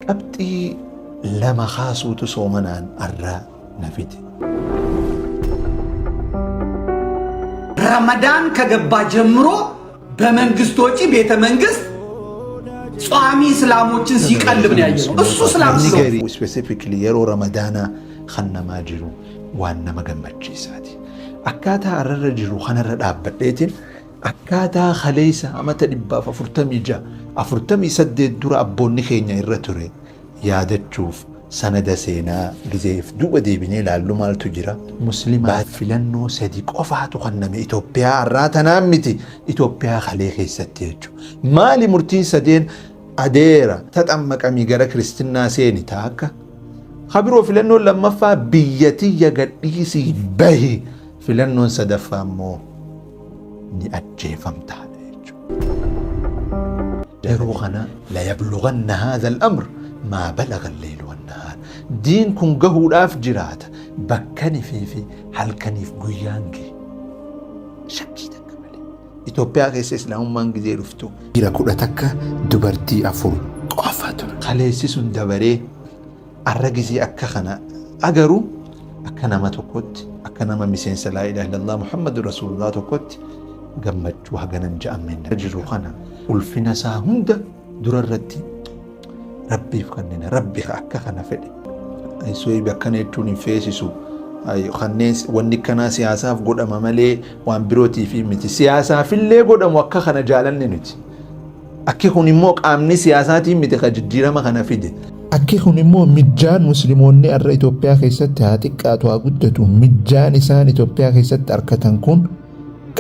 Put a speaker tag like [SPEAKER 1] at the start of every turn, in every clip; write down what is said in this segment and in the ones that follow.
[SPEAKER 1] أبتي لما خاسو تسومنان أرى نفيد
[SPEAKER 2] رمضان كجبا جمرو بمنجستوتي بيت منجست صامي سلاموچن سيقلبني ايو اسو سلام
[SPEAKER 1] سيغيري سبيسيفيكلي يرو رمضان خنا ماجرو وانا مغمچي ساتي اكاتا الرجلو خنا ردابديتين اكاتا خليسا امتا دبا ففرتمي جا افرتمي سدد دور ابوني خينيا يرتوري يادتشوف سند سينا جزيف دو ديبني لالو مالتو جرا مسلمات فلنو صديق قفاتو خنم إثيوبيا راتنا متي إثيوبيا خلي خيستيجو مالي مرتين سدين أديرا تتأمك أميغارا كريستنا سيني تاكا خبرو فلنو لما فا بيتي يغديسي بهي فلنو سدفا مو ني أجيفم تاليجو دروغنا لا يبلغن هذا الأمر ما بلغ الليل والنهار دين كن قهو لاف جرات بكني في حل كنيف قيانجي شكي تكملي إثيوبيا غيس إسلام من جزي رفتو إلى كل تكا دبرتي أفور قافات خليسي سن دبري الرجزي أكخنا أجرو أكنا ما تقول أكنا ما مسين لا إله إلا الله محمد رسول الله تقول جمج وهجنا نجأ من رجلو خنا والفنا ساهند دررتي ربي فكننا ربي أكخنا فدي أي سوي بكني توني فيسيسو أي خنيس ونكنا سياسة في قدام ملء وامبروتي في متي سياسة في اللي قدام وكخنا جالن نتي أكيد هني موك أمني سياساتي متي خجديرة ما خنا فدي أكيد هني مو مجان مسلمون الرئي إثيوبيا خيست هاتك أتوا قدتو مجان إنسان إثيوبيا خيست أركتن كون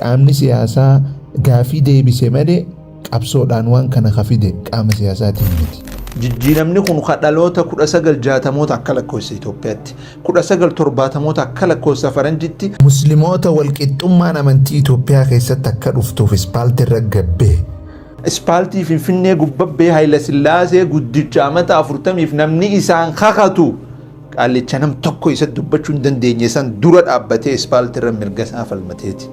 [SPEAKER 1] أمني سياسة غافي دي بسمده أبسط عنوان كان خفيدة كام سياساتي متي jijjiiramni kun kadhaloota 1960 akka lakkoofsa Itoophiyaatti 1970 akka lakkoofsa Faranjitti musliimoota walqixxummaan amantii Itoophiyaa keessatti akka dhuftuuf ispaaltii irra gabbee ispaaltii Finfinnee gubbabbee Haayila Sillaasee guddicha amata 40f namni isaan kakatu qaalicha nam tokko isa dubbachuu hin dandeenye san dura dhaabbatee ispaaltii irra mirga isaa falmateeti.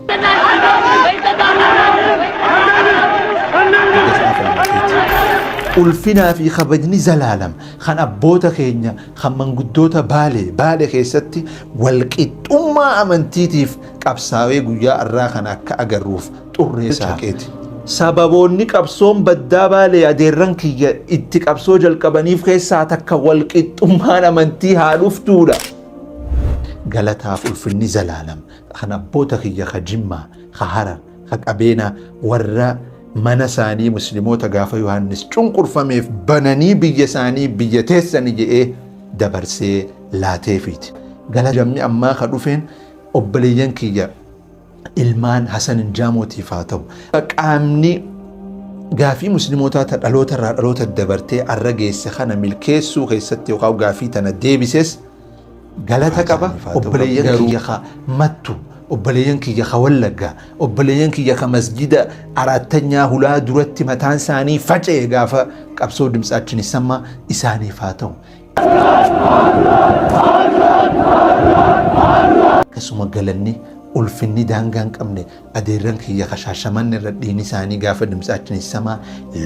[SPEAKER 1] ulfina fi khabajni zalaalam khan abboota keenya khan manguddota baale keessatti walqixxummaa amantiitiif qabsaawee guyyaa irraa kan akka agarruuf xurree saaqeeti sababoonni qabsoon baddaa baale adeerran kiyya itti qabsoo jalqabaniif keessaa takka walqixxummaan amantii haa dhuftuudha galataaf ulfinni zalaalam khan abboota kiyya ka Jimmaa ka Harar ka Qabeena warra mana saanii musliimoota gaafa Yohaannis cunqurfameef bananii biyya saanii biyya teessanii jedhee dabarsee laateefiiti. Gala jamni ammaa ka dhufeen obboleeyyan kiyya ilmaan Hasan Injaamotiif haa ta'u. Qaamni gaafii musliimootaa ta dhaloota irraa dhaloota dabartee arra geesse kana milkeessuu keessatti yookaan gaafii tana deebises galata qaba obboleeyyan kiyya ka mattu. obboleeyyan kiyya ka Wallaggaa obboleeyyan kiyya ka masjida arattanyaa hulaa duratti mataan isaanii facee gaafa qabsoo dimtsaachin isamma isaaniif haa ta'u akkasuma galanni ulfinni daangaan qabne adeerran kiyya ka Shaashamanni irra dhiini isaanii gaafa dimtsaachin isamma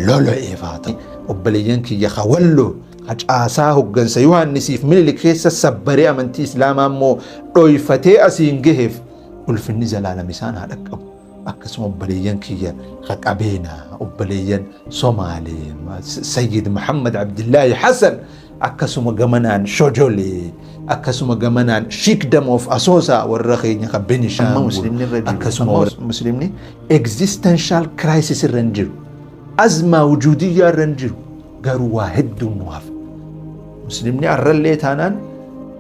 [SPEAKER 1] lola'eef haa ta'u obboleeyyan kiyya ka Walloo caasaa hoggansa Yohaannisiif Minilik keessa sabbaree amantii Islaamaa immoo dhoyfatee asiin gaheef ulfinni zalaalam isaan haa dhaqqabu akkasuma obboleeyyan kiyya ka Qabeena obboleeyyan Somaalee Sayyid Muhammad Abdullaahi Hassan akkasuma gamanaan Shojolee akkasuma gamanaan Shikdam of Asoosa warra keenya ka Benishaangul akkasuma muslimni existential crisis irra jiru azmaa wujudiyyaa irra jiru garuu waa hedduun nuuf muslimni arrallee taanaan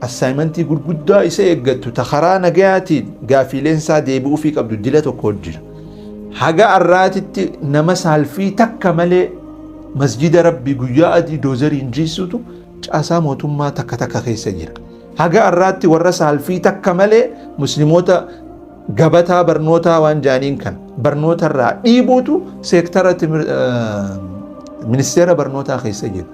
[SPEAKER 1] assignmentii gurguddaa isa eeggattu ta karaa nagayaatiin gaafileensaa deebi'uu fi qabdu dila tokko jira haga arraatitti nama saalfii takka malee masjida rabbii guyyaa adii doozariin jiisutu caasaa mootummaa takka keessa jira haga arraatti warra saalfii takka malee musliimoota gabataa barnootaa waan jaaniin kan barnoota irraa dhiibuutu seektara ministeera barnootaa keessa jira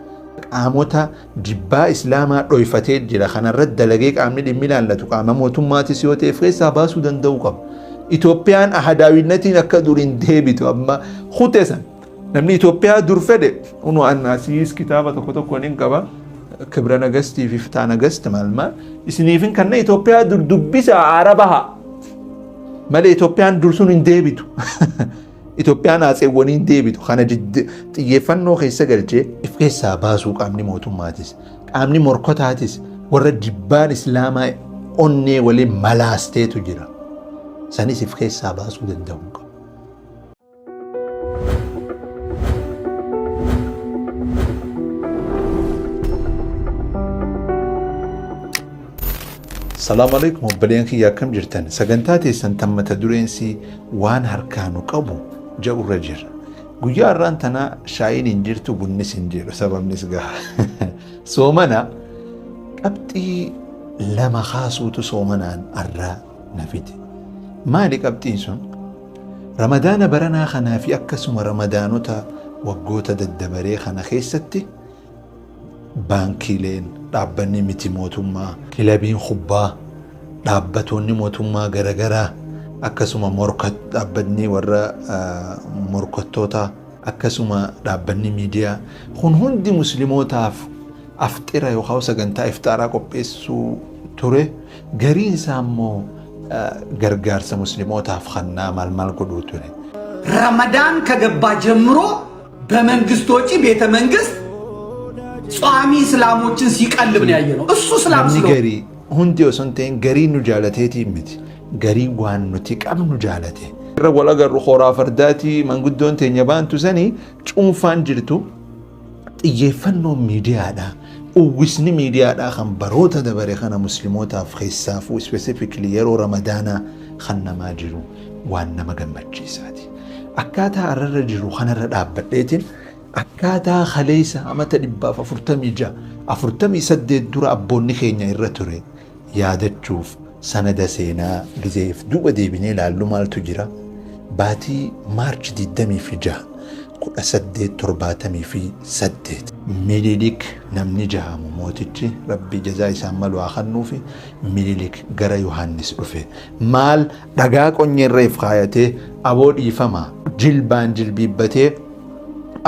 [SPEAKER 1] qaamota jibbaa islaamaa dhoyfatee jira kanarratti dalagee qaamni dhimmi ilaallatu qaama mootummaatis yoo ta'eef keessaa baasuu danda'u qaba Itoophiyaan ahadaawinnatiin akka duriin deebitu amma hutesan namni Itoophiyaa dur fedhe unu annaasiis kitaaba tokko nin qaba kibra nagastii fi fitaa nagast maal isiniifin kanna Itoophiyaa dur dubbisa arabaha malee Itoophiyaan dur sun hin deebitu Itoophiyaan haaseewwanii hin deebitu kana xiyyeeffannoo keessa galchee if keessaa baasuu qaamni mootummaatis qaamni morkotaatis warra jibbaan islaamaa onnee waliin malaasteetu jira sanis if keessaa baasuu danda'u qabu. Assalamu alaikum obboleen kiyya akkam jirtan sagantaa teessan tammata dureensi waan harkaanu qabu ja'urra jirra guyyaa irraan tana shaayiin hin jirtu bunnis hin jiru sababnis gaha soomana qabxii lama kaasuutu soomanaan arraa nafite maali qabxiin sun ramadaana baranaa kanaa fi akkasuma ramadaanota waggoota daddabaree kana keessatti baankiileen dhaabbanni miti mootummaa kilabiin kubbaa dhaabbatoonni mootummaa garagaraa akkasuma dhaabbanni warra morkattoota akkasuma dhaabbanni miidiyaa kun hundi muslimootaaf aftira yookaan sagantaa iftaaraa qopheessuu ture gariin isaa immoo gargaarsa muslimootaaf kannaa maal godhuu ture
[SPEAKER 2] ረመዳን ከገባ ጀምሮ በመንግስት ወጪ ቤተ መንግስት ጿሚ እስላሞችን ሲቀልብ ነው ያየነው እሱ እስላም ሲለው
[SPEAKER 1] ገሪ ሁንዲ ወሰንቴን ገሪ ኑ ጃለቴቲ ምት ገሪ ዋን ኑቲ ቀብኑ ጃለቴ ረወላ ገሩ ኾራ ፈርዳቲ መንጉዶን ተኛ ባንቱ ሰኒ ጩንፋን ጅርቱ ጥየፈኖ ሚዲያዳ uwwisni miidiyaadhaa kan baroota dabare kana muslimootaaf keessaafu specifically yeroo ramadaanaa kan namaa jiru waan nama gammachiisaati. Akkaataa arrarra jiru kanarra dhaabbadheetiin akkaataa kaleessa amata 446 dura abboonni keenya irra ture yaadachuuf sanada seenaa gizeef duuba deebinee ilaallu maaltu jira baatii maarch 26 1878 Minilik namni jahamu mootichi rabbi jazaa isaan malu akhannuufi Minilik gara Yohaannis dhufe maal dhagaa qonyerreef kaayatee aboo dhiifama jilbaan jilbiibbatee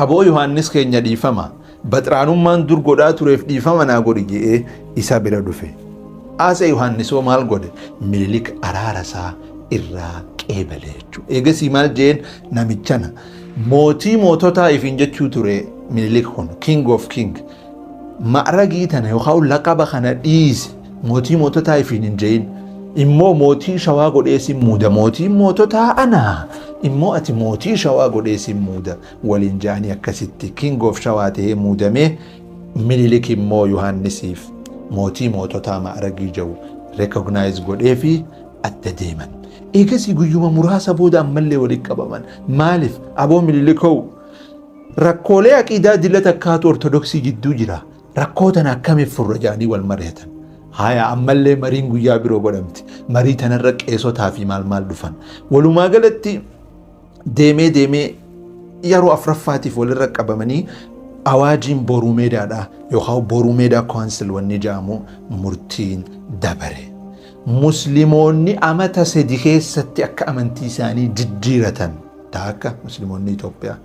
[SPEAKER 1] aboo Yohaannis keenya dhiifama baxraanummaan dur godhaa tureef dhiifama naa godhi jedhee isa bira dhufe asa Yohaannisoo maal godhe Minilik araarasaa irraa qeebale jechuudha eegasii maal jeen namichana mootii moototaa ifin jechuu ture Minilik kun king of king ma'ragii tana yookaan laqaba kana dhiise mootii moototaa ifin hin jein immoo mootii shawaa godheesi muuda mootii moototaa ana immoo ati mootii shawaa godheesi muuda waliin jaanii akkasitti king of shawaa ta'ee muudamee Minilik immoo Yohaannisiif mootii moototaa ma'ragii jiru recognize godhee fi adda deeman. Eegasii guyyuma muraasa booda ammallee walitti qabaman maaliif aboo Minilikoo rakkoolee aqiidaa dillata akkaatu ortodoksii gidduu jira rakkootan akkamiif furra jaanii wal mari'atan haya ammallee mariin guyyaa biroo godhamti marii tanarra qeesotaa fi maal dhufan walumaa galatti deemee yeroo afraffaatiif walirra qabamanii awaajiin boruu meedaadha yookaan boruu meedaa kaawunsil wanni jaamu murtiin dabare. Musliimoonni amata sadi keessatti akka amantii isaanii jijjiiratan taakka musliimoonni Itoophiyaa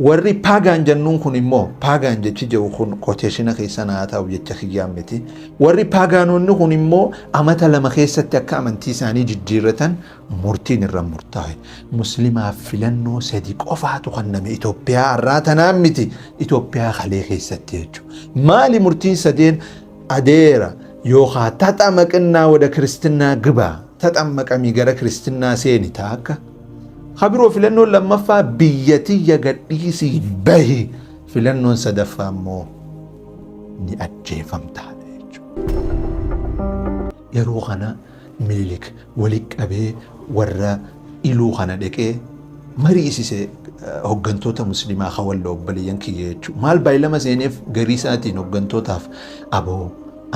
[SPEAKER 1] warri paagaan jennuun kun immoo paagaan jechi jiru kun qoteeshina keessa naa ta'u jecha kiyyaan miti warri paagaanonni kun immoo amata lama keessatti akka amantii isaanii jijjiiratan murtiin irra murtaa'e muslimaaf filannoo sadi qofaatu kenname Itoophiyaa irraa tanaan miti Itoophiyaa kalee keessatti jechuudha maali murtiin sadeen adeera yookaan taxamaqnaa wada kristinaa gibaa taxamaqamii gara kristinaa seeni taakka habiroo filannoon lammaffaa biyyatiyya gadhiisii bahi filannoon sadaffaa immoo ni ajjeefamtaadha jechuudha yeroo kana Minilik walitti qabee warra iluu kana dhaqee mariisise hoggantoota muslimaa hawalla obboleeyyan kiyya jechuudha maal baay'ilama seeneef garii isaatiin hoggantootaaf aboo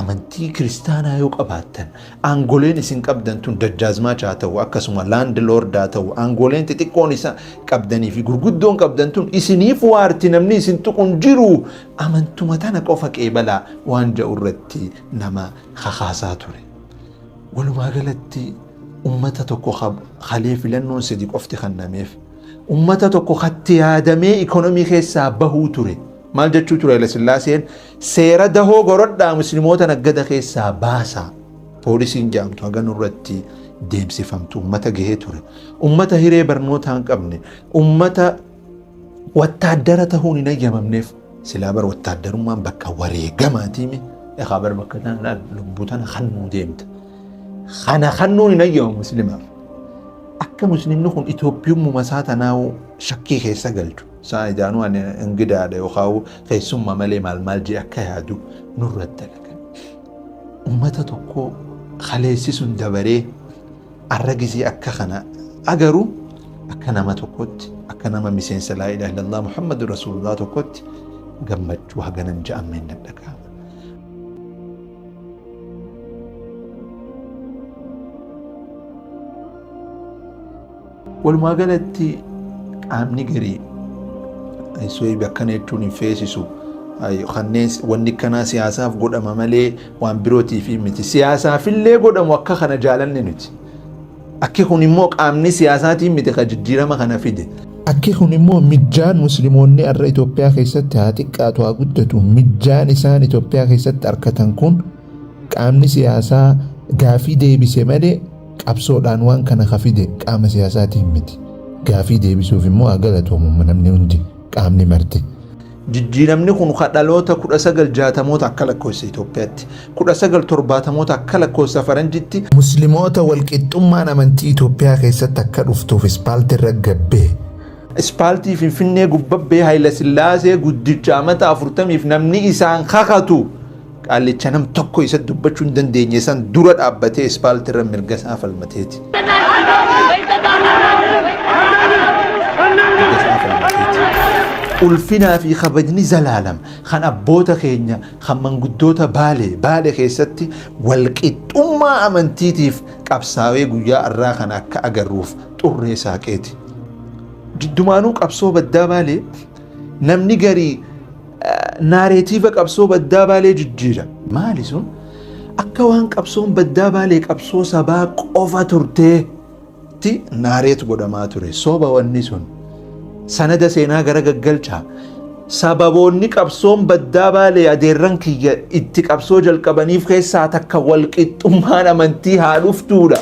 [SPEAKER 1] amantii kiristaanaa yoo qabaattan aangoleen isin qabdan tun dajjaazmaach haa ta'u akkasuma laand loord haa ta'u aangoleen xixiqqoon isa qabdanii fi gurguddoon qabdan tun isiniif waarti namni isin tuqun jiru amantuma tana qofa qeebalaa waan ja'u irratti nama kakaasaa ture walumaa galatti ummata tokko kalee filannoon sadi qofti kennameef ummata tokko hatti yaadamee ikonomii keessaa bahuu ture. Maal jechuu ture Haile Sillaaseen seera dahoo gorodhaa musliimoota naggada keessaa baasaa. Poolisiin jaamtu haga nurratti deemsifamtu ummata gahee ture. Ummata hiree barnootaa hin qabne, ummata wattaaddara ta'uun hin ayyamamneef silaa bar wattaaddarummaan bakka wareegamaatiimi. Egaa bar bakka tanaan lubbuu tana hannuu deemta. Kana hannuun hin ayyamamu muslimaaf. Akka muslimni kun Itoophiyummaa isaa tanaa'u shakkii keessa galchu. Saa idaanuu ani ingidaadha yookaan keessummaa malee maal jee akka yaadu nurratti dalagan. Ummata tokko kaleessisuun dabaree arragisii akka kana agaruu akka nama tokkotti akka nama miseensa laa ilaaha illallah Muhammadu Rasuulullah tokkotti gammachuu haganan ja'ameen dhaga'ama. Walumaa galatti qaamni garii soyii akkana jechuun hin feesisu. Kanneen wanni kanaa siyaasaaf godhama malee waan birootiif miti. Siyaasaafillee godhamu akka kana jaalanne nuti. Akki kun immoo qaamni siyaasaatiin miti kan jijjiirama kana fide. Akki kun immoo mijjaan musliimoonni har'a Itoophiyaa keessatti haa xiqqaatu haa guddatu. Mijjaan isaan Itoophiyaa keessatti argatan kun qaamni siyaasaa gaafii deebise malee qabsoodhaan waan kana fide qaama siyaasaatiin miti. Gaafii deebisuuf immoo haa galatoomu namni hundi qaamni marte. Jijjiiramni kun dhaloota 1960moota akka lakkoofsa Itoophiyaatti 1970moota akka lakkoofsa Faranjitti musliimoota walqixxummaan amantii Itoophiyaa keessatti akka dhuftuuf ispaaltii irra gabbee. Ispaaltii Finfinnee gubbabbee Haile Sillaasee guddicha amata 40f namni isaan kakatu qaalicha nam tokko isa dubbachuu hin dandeenye san dura dhaabbatee ispaaltii irra mirga isaa falmateeti. Ulfinaa fi kabajni zalaalam kan abboota keenya kan manguddoota Baalee keessatti walqixxummaa amantiitiif qabsaawee guyyaa irraa kan akka agarruuf xurree saaqeeti. Jiddumaanuu qabsoo baddaa Baalee namni garii naareetiiva qabsoo baddaa Baalee jijjiira. Maali sun? Akka waan qabsoon baddaa Baalee qabsoo sabaa qofa turteetti naareet godhamaa ture. Soba wanni sun. Sanada seenaa gara gaggalchaa sababoonni qabsoon baddaa Baalee adeerran kiyya itti qabsoo jalqabaniif keessaa takka walqixxummaan amantii haa dhuftuudha.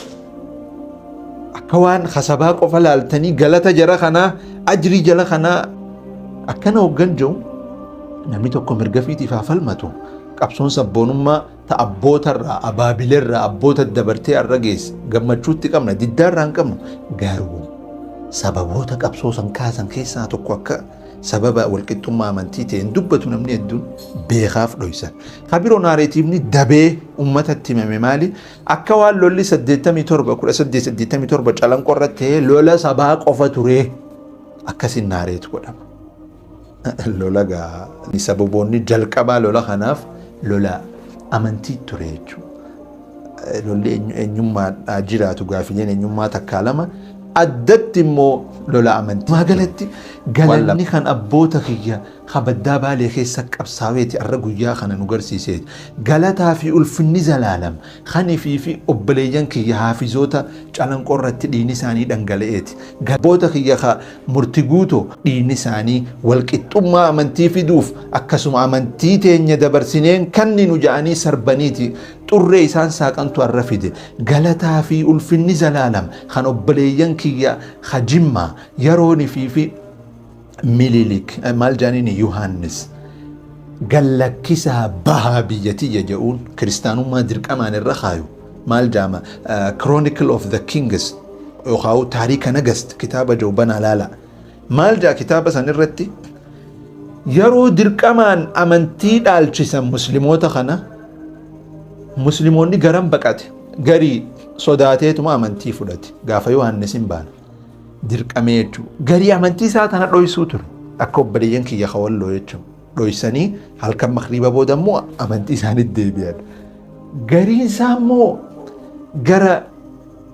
[SPEAKER 1] Akka waan kasabaa qofa laaltanii galata jara kanaa ajrii jala kanaa akkana hoggan jiru namni tokko mirga fiitiif haa falmatu. Qabsoon sabboonummaa ta abbootarraa abaabileerraa abboota dabartee har'a geesse gammachuutti qabna diddaarraa hin qabnu garuu. Sababoota qabsoo san kaasan keessaa tokko akka sababa walqixxummaa amantii ta'een dubbatu namni hedduun beekaaf dhoysan. Kabiroo naareetiivni dabee uummatatti himame maali? Akka waan lolli 1887 calanqoo irratti ta'ee lola sabaa qofa ture akkasiin naareet godhama. Lola gaa sababoonni jalqabaa lola kanaaf lola amantii ture jechuudha. Lolli eenyummaa jiraatu gaafileen eenyummaa takkaa lama. Addatti immoo lola amantii. Magaalatti galanni kan abboota kiyya kabaddaa Baalee keessa qabsaaweeti har'a guyyaa kana nu garsiiseeti. Galataa fi ulfinni zalaalam kanii fi obboleeyyan kiyya haafizoota calanqoo irratti dhiigni isaanii dhangala'eeti. Abboota kiyya murtii guutoo dhiigni isaanii walqixxummaa amantii fiduuf akkasuma amantii teenya dabarsineen kanni nu ja'anii sarbaniiti. Xurree isaan saaqantu har'a fide. Galataa fi ulfinni zalaalam kan obboleeyyan kiyya Jimmaa yerooni fi Mililik maal jaaniin Yohaannis gallakkisaa bahaa biyyatiyya jedhuun kiristaanummaa dirqamaan irra kaayu maal jaama Chronicle of the Kings yookaan taarika nagast kitaaba jawbanaa laala maal jaa kitaaba san irratti yeroo dirqamaan amantii dhaalchisan musliimoota kana musliimoonni garan baqate garii sodaateetuma amantii fudhate gaafa Yohaannis hin baana. Dirqamee jechuudha. Garii amantii isaa tana dhoysuu ture. Akka obboleeyyan kiyya Kawalloo jechuudha. Dhoysanii halkan makriiba booda immoo amantii isaaniitti deebi'an. Gariin isaa immoo gara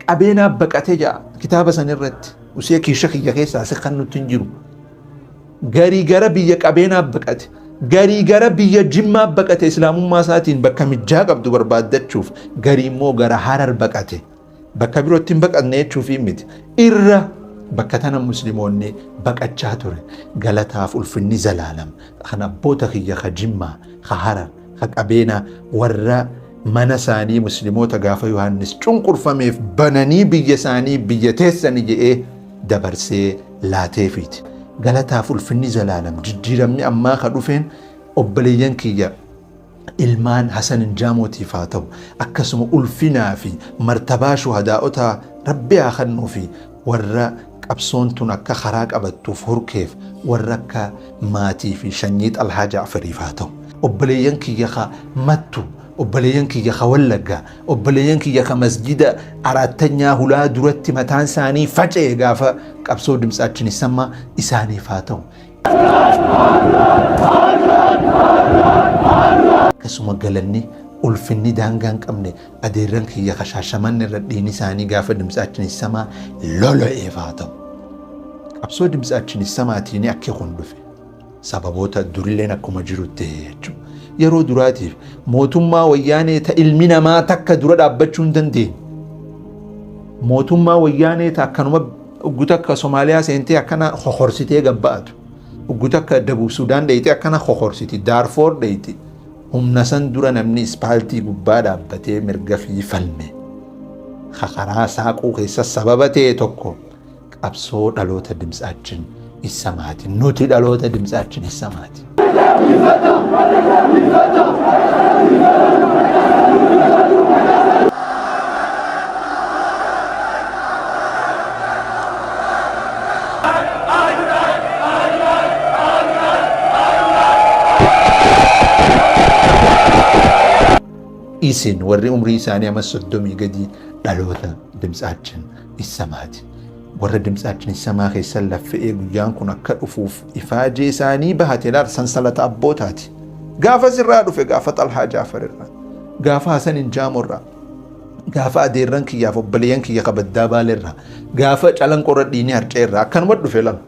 [SPEAKER 1] qabeenaa baqatee ja'a kitaaba san irratti. Usee kiisha kiyya keessaa asi kan nutti hin jiru. Garii gara biyya qabeenaa baqate. Garii gara biyya Jimmaa baqate islaamummaa isaatiin bakka mijjaa qabdu barbaaddachuuf. Garii immoo gara Harar baqate. Bakka birootti hin baqanne jechuuf miti. Irra بكتنا مسلموني بكتشاتور غلطاف الفني زلالم خنا بوتا خيا خجمة خهرر خقبينا ورا منساني مسلموتا غافا يوحنس چنقر فميف بناني بيساني بيتساني جئ دبرسي لاتيفيت غلطاف الفني زلالم ججيرمني أما خدوفين أبليين كيا ilmaan hasan injaamotii faa ta'u akkasuma ulfinaa fi martabaa shuhadaa'otaa rabbi haa kennuu fi warra qabsoon tun akka karaa qabattuuf hurkeef warra akka maatii fi shanyii Xalhaa Jaafariif haa ta'u obboleeyyan kiyya ka mattu obboleeyyan kiyya ka wallaggaa obboleeyyan kiyya ka masjida araattanyaa hulaa duratti mataan isaanii faca'e gaafa qabsoo dimtsaachin isammaa isaaniif haa ta'u akkasuma galanni ulfinni daangaan qabne adeerran kiyya kashaashaman irra dhiini isaanii gaafa dimtsaachin isamaa lola'eef haa ta'u qabsoo dimtsaachin isamaatiin akka kun dhufe sababoota durilleen akkuma jirutti jechuudha yeroo duraatiif mootummaa wayyaanee ta ilmi namaa takka dura dhaabbachuu hin dandeenye mootummaa wayyaanee ta akkanuma ugguta akka Somaaliyaa seentee akkana hohorsitee gabba'atu ugguta akka Dabub Sudaan dheeyitee akkana hohorsiti Daarfoor dheeyiti humna san dura namni ispaaltii gubbaa dhaabbatee mirga fi falme karaa saaquu keessa sababa ta'e tokko qabsoo dhaloota dimtsaachin isamaati nuti dhaloota dimtsaachin isamaati. isin warri umrii isaanii amma 30 gadi dhaloota dimtsaachin isamaati warra dimtsaachin isamaa keessa laffa'ee guyyaan kun akka dhufuuf ifaajee isaanii bahate laal sansalata abbootaati gaafa sirraa dhufe gaafa Xalhaa Jaafarirraa gaafa Hasan Injaamorraa gaafa adeerran kiyyaaf obboleeyyan kiyya kabaddaa Baalerraa gaafa calanqorra dhiinii harceerraa akkanuma dhufe lama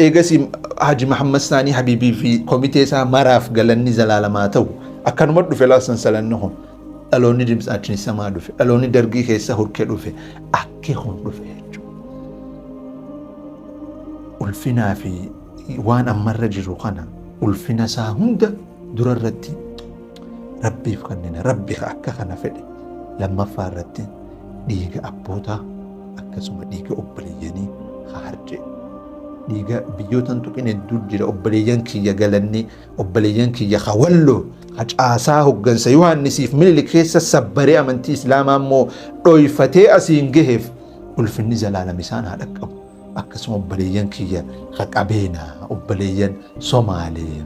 [SPEAKER 1] eegasi Haji Muhammad Saanii Habiibii fi komitee isaa maraaf galanni zalaalamaa ta'u akkanuma dhufe laal sansalanni kun dhaloonni dimtsaachin isamaa dhufe dhaloonni dargii keessa hurkee dhufe akka kun dhufe jechuudha ulfinaa fi waan ammarra jiru kana ulfina isaa hunda dura irratti rabbiif kanneen rabbi akka kana fedhe lammaffaa irratti dhiiga abbootaa akkasuma dhiiga obboleeyyanii harjee dhiiga biyyootan tuqin hedduu jira obboleeyyan kiyya galanni obboleeyyan kiyya hawalloo hacaasaa hoggansa Yohaannisiif Minilik keessa sabbaree amantii Islaamaa immoo dhoyfatee asiin gaheef ulfinni zalaalam isaan haa dhaqqabu akkasuma obboleeyyan kiyya haqabeenaa obboleeyyan Somaalee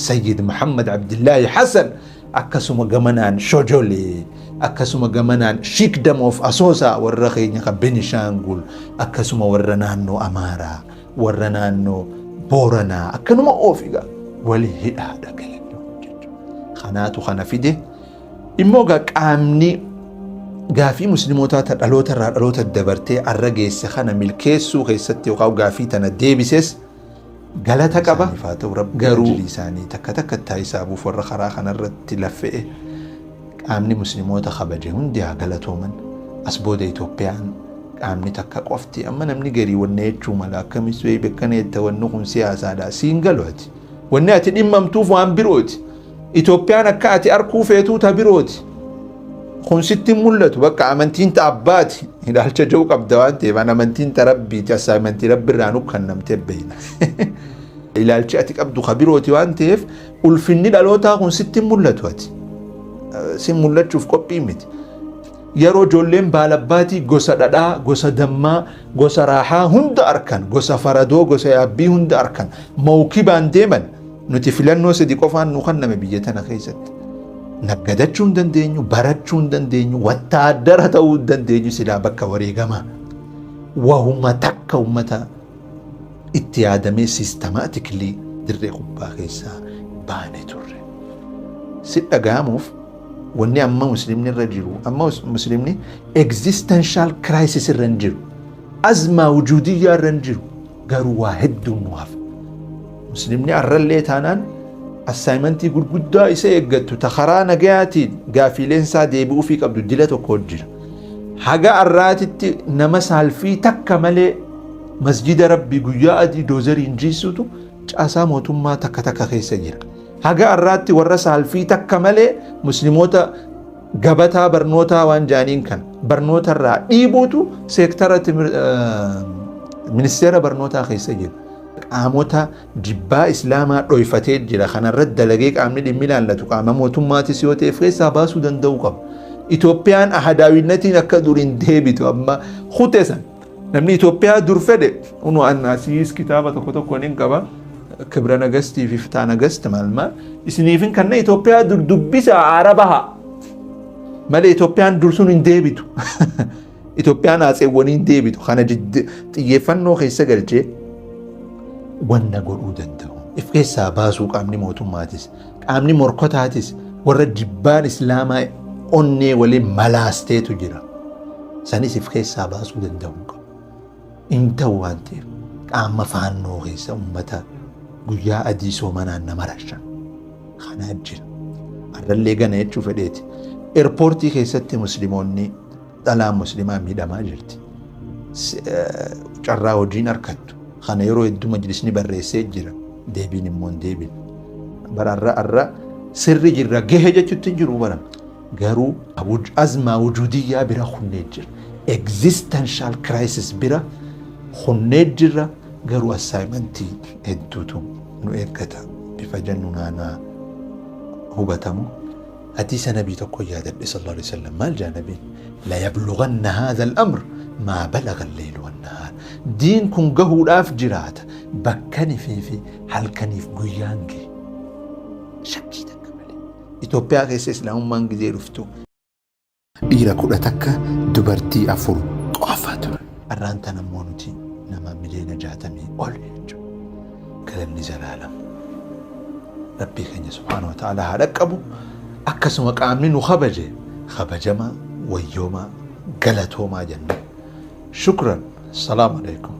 [SPEAKER 1] Sayyid Muhammad Abdullaahi Hasan akkasuma gamanaan Shojolee akkasuma gamanaan Shikdam of Asoosaa warra keenya ka Benishaangul akkasuma warra naannoo Amaaraa warra naannoo Booranaa akkanuma oofiga walii hidhaadha galanni kanaatu kana fide immoo qaamni gaafii muslimootaa ta dhaloota irraa dhaloota dabartee arra geesse kana milkeessuu keessatti yookaan gaafii tana deebises galata qaba garuu isaanii takka takka taa'isaabuuf warra karaa kanarratti laffa'e qaamni musliimoota kabaje hundi haa galatooman as booda Itoophiyaan qaamni takka qofti amma namni garii wanne jechuu mala akkamis wayii beekana itti wanni kun siyaasaadha siin galooti wanni ati dhimmamtuuf waan birooti Itoophiyaan akka ati arkuu feetuu ta birooti kun sitti mul'atu bakka amantiin ta abbaati ilaalcha jiru qabda waan ta'eef amantiin ta rabbiiti as amantii rabbirraa nu kennamtee beeyna ilaalchi ati qabdu ka birooti waan ta'eef ulfinni dhalootaa kun sitti mul'atu ati sin mul'achuuf qophii miti yeroo ijoolleen baalabbaatii gosa dhadhaa gosa dammaa gosa raahaa hunda arkan gosa faradoo gosa yaabbii hunda arkan mawkibaan deeman nuti filannoo sadi qofaan nu kenname biyya tana keessatti naggadachuu hin dandeenyu barachuu hin dandeenyu wattaaddara ta'uu hin dandeenyu silaa bakka wareegamaa wahuma takka ummata itti yaadamee sistemaatikilii dirree kubbaa keessaa baane turre si dhaga'amuuf wanni amma muslimni irra jiru amma muslimni existential crisis irra jiru azmaa wujudiyyaa irra jiru garuu waa hedduu nuuf muslimni arrallee taanaan assignmentii gurguddaa isa eeggattu ta karaa nagayaatiin gaafiileen isaa deebi'uu fi qabdu dila tokko jira haga arraatitti nama saalfii takka malee مسجد ربي قيا أدي دوزري نجيسوتو جاسا موتما تكا تكا خيسا جرا هاقا الراتي ورسا الفي تكا ملي مسلموتا قبتا برنوتا وان جانين كان برنوتا الرا إيبوتو سيكترة منستيرا برنوتا خيسا جرا قاموتا جبا إسلاما رويفتيت جرا خانا رد لغيك عمني دي ميلان لتو قاما موتما تسيوتي فخيسا باسو دندو قب إثيوبيان أحداوينتين أكا دورين ديبتو أما خوتسا نمني إثيوبيا دور فده ونو الناسيس كتابة تكتو كونين قبا كبرى نغستي في فتا نغست مالما إسنيفين كان إثيوبيا دور دبسا عربها مالي إثيوبيان دور سنين ديبتو إثيوبيان أسيوانين ديبتو خانا جد تيفنو خيسا قلجي وانا قرؤو دندو إفكيسا باسو قامني موتو ماتس قامني مركوتاتس ورد جبان إسلاما أني ولي ملاستيتو جرا سانيس إفكيسا باسو دندو انتو وانتيف قام فانو غيسا أمتا قيا أديسو منان نمرشا خانا أجل الرلي غانا يتشو فديتي إيربورتي خيستي مسلموني دلام مسلمان ميدا ما جرتي جراو جين أركتو خانا يرو يدو مجلسني بريسي جرا ديبين مون ديبين برا الرا سري جرا جهجة تنجرو برا غارو أزمة وجودية برا خنجر existential crisis برا خنجر غارو assignmenti هدوتو نو إيكتا بفجننا هبتمو حديث نبي تقول يا نبي صلى الله عليه وسلم ما الجانبي لا يبلغن هذا الأمر ما بلغ الليل والنهار دين كن قهو راف جرات بكني في هل كني في قيانكي شكي تكمل إثيوبيا غيس إسلام من جزير رفتو إيرا كل تكا دبرتي أفر قافاتر أرانتا نمونتي نما ملينا جاتمي أوليج كلام نزل عالم ربي خيني سبحانه وتعالى هلك أبو أكسو مقامين خبجة ما ويوما قلتو ما جنة شكرا السلام عليكم